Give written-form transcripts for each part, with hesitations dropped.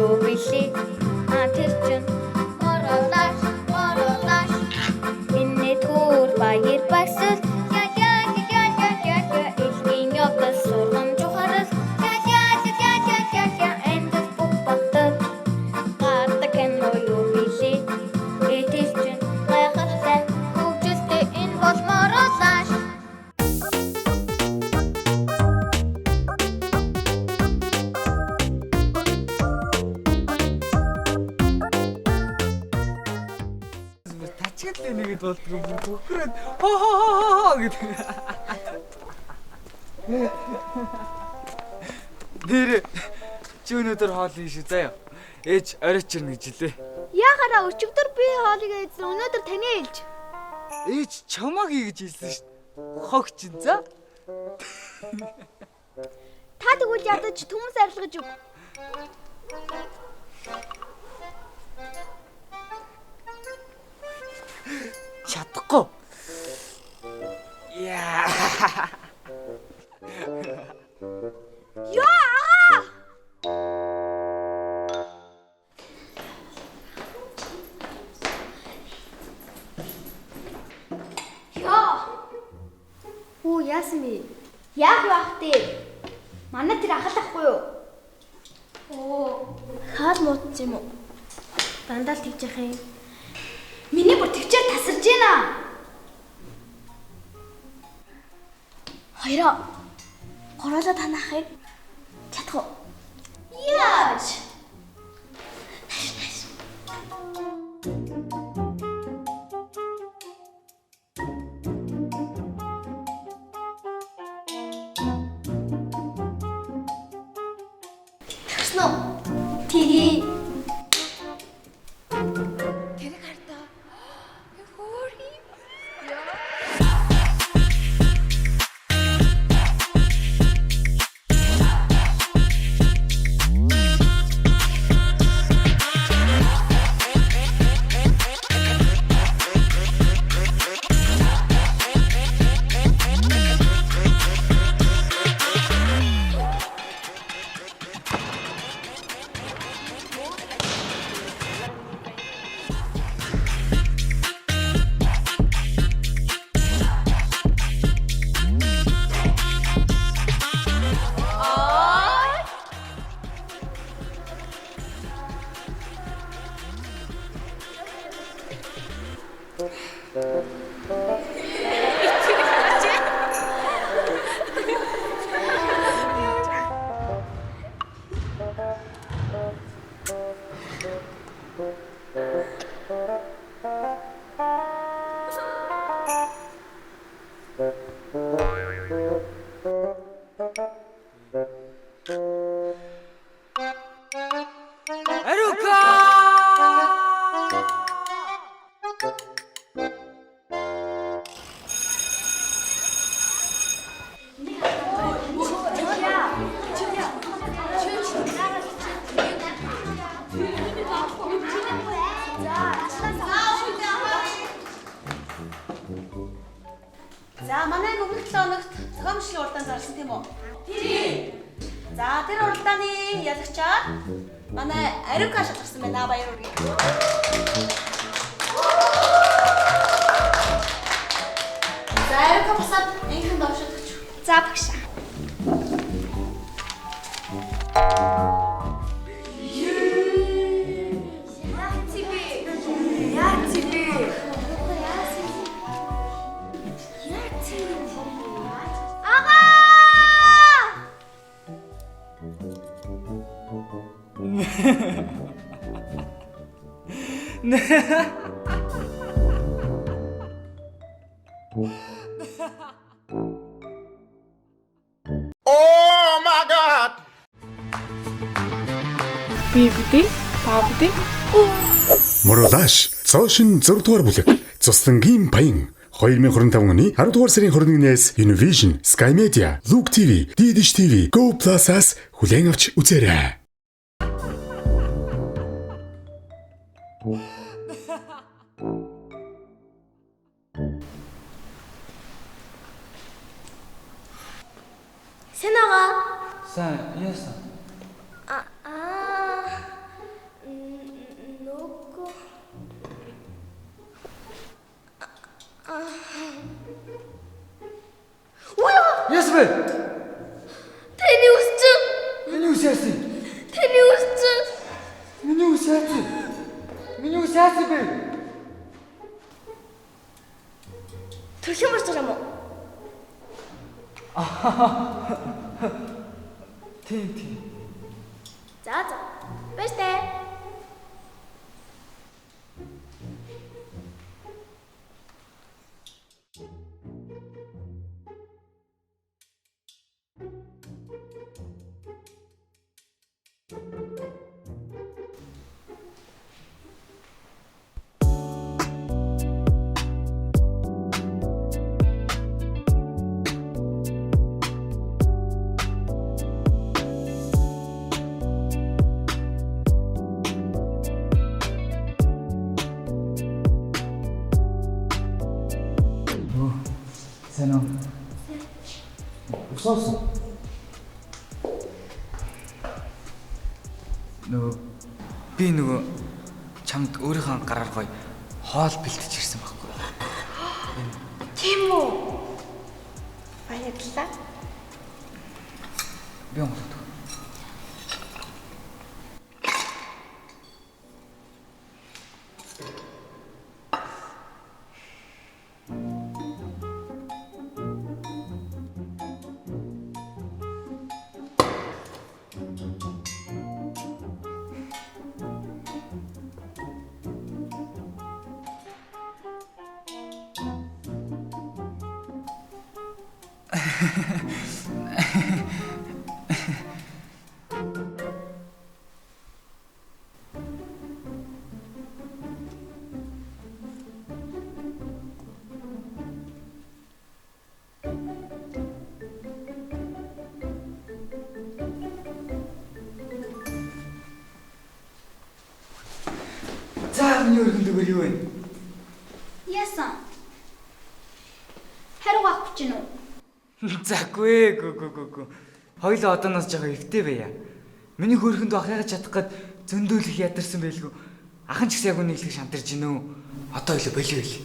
юу билээ тэр чин оролдож энэ түр баяр баясгал элгийн явдал сургамж ухаарал эндэл бүх багтал гадаг кино юу билээ тэр чин гайхалтай хөгжилтэй энэ бол моролдож Тачгал нэгэд болдгоо бүхрээд хоо гэдэг. Нэр чи өнөөдөр хоол хийн шүү заяа. Ээж оройч ирнэ гэж лээ. Яахаараа өчигдөр би хоолыг ийдсэн өнөөдөр таны хэлж. Ээж чамаа хий гэж хэлсэн шүү. Хог чин за. Та тэгвэл ядаж төмөс арилгаж өг. Чадахгүй. Яа. Яа! Оо яасан бэ? Яах вэ хтээ? Манай тэр ахал ахгүй юу? Оо, хаал муудчих юм уу? Дандаа л тэгж яах юм. Миний бүр төвчээр тасарж байна. Хоёроо гороолоо танаахыг чадах уу? Яаж? Тэгснэ. Тэгээ. Тэр гартаа. Хөөри. За манай өмнөх 7 хоногт зохиомжлын уралдаан зарсан тийм үү? Тийм. За тэр уралдааны ялагчаар манай Ариука шалгасан байна. Баяр хүргэе. За Ариука басаад энхэн давшилгач. За багш. Oh my God! Бибди, бабди. Моролдож цоошин 6 дугаар бүлэг. Цуслангийн баян 2025 оны 10 дугаар сарын 21-ээс Univision, Sky Media, Look TV, Dish TV, Go Plus-аас хүлээн авч үзээрэй. Сэнага. Сайн яасан? Миний үсээс бэ? Төрхийн марч байгаа юм уу? Тийм. За. Баяр таа. Сайн уу? Усаас. Би чамд өөрийнхөө гараар гоё хоол бэлтэж ирсэн байхгүй. Тийм үү? Баярлалаа. Би онгод. За миний өргөндөгөр юу вэ? Яасан? Хариу авах гэж нү? Заггүй. Хоёлоо одооноос жоо эвтэй байя. Миний хөрхөнд ахыгаж чадах гээд зөндөөлөх ядарсан байлгүй. Ахын ч гэсэн яг үнийг хэлэх шантарж гинөө. Одоо илүү болио ил.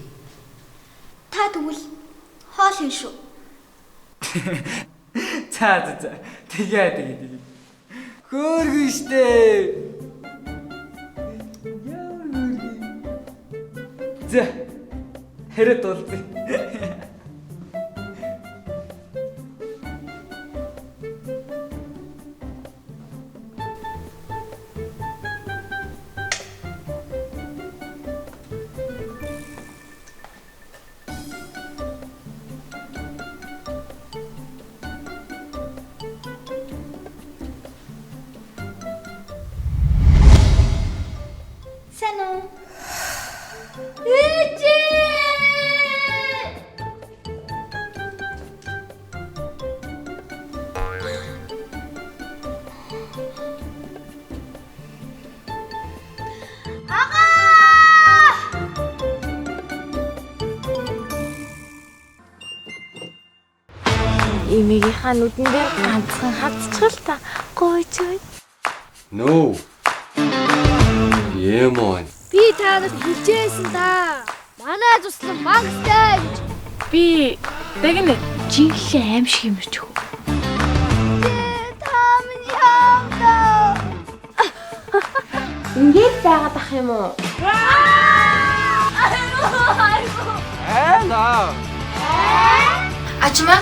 Та тэгвэл хоол хийн шүү. За. Тэгээ. Хөөргөн штэ. За. Хэрэт болдё. Сайн уу? Ээжээ! Эмээгийнхаа нүдэн дээр ганцхан хацчихл та гойж бай. No. Емон. Би танад хэлжсэн та. Манай туслан мангастай гэж. Би дэгнэ жинхэнэ аим шиг юм ч хөө. Та миний хамтаа. Ингээд байгаад ах юм уу? Наа. Ачма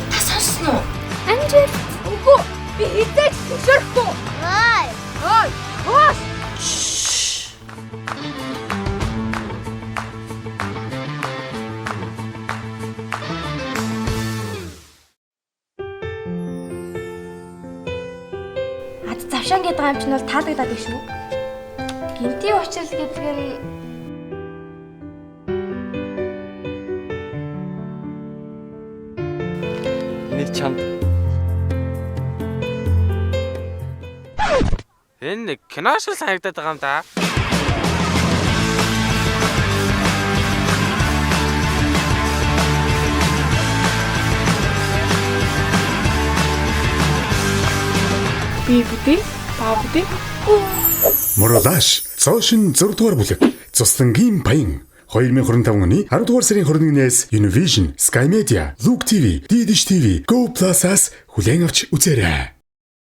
та сонссон уу? Анжи. Үгүй би хитэж зөвшөөрөхгүй. Ой. Хош. Завшаан гэдэг юм чинь бол таалагдаад байна шүү. Гинтийн учрал гэдэг нь Энийг чамд. Энэ кино шиг санагдаад байгаа юм да. би бүдий, ба бүдий. Мородаш цоошин 6 дугаар бүлэг. Цуслангийн баян 2025 оны 10 дугаар сарын 21-ээс Univision, Sky Media, Look TV, Dish TV, Go Plus-аас хүлээн авч үзээрэй.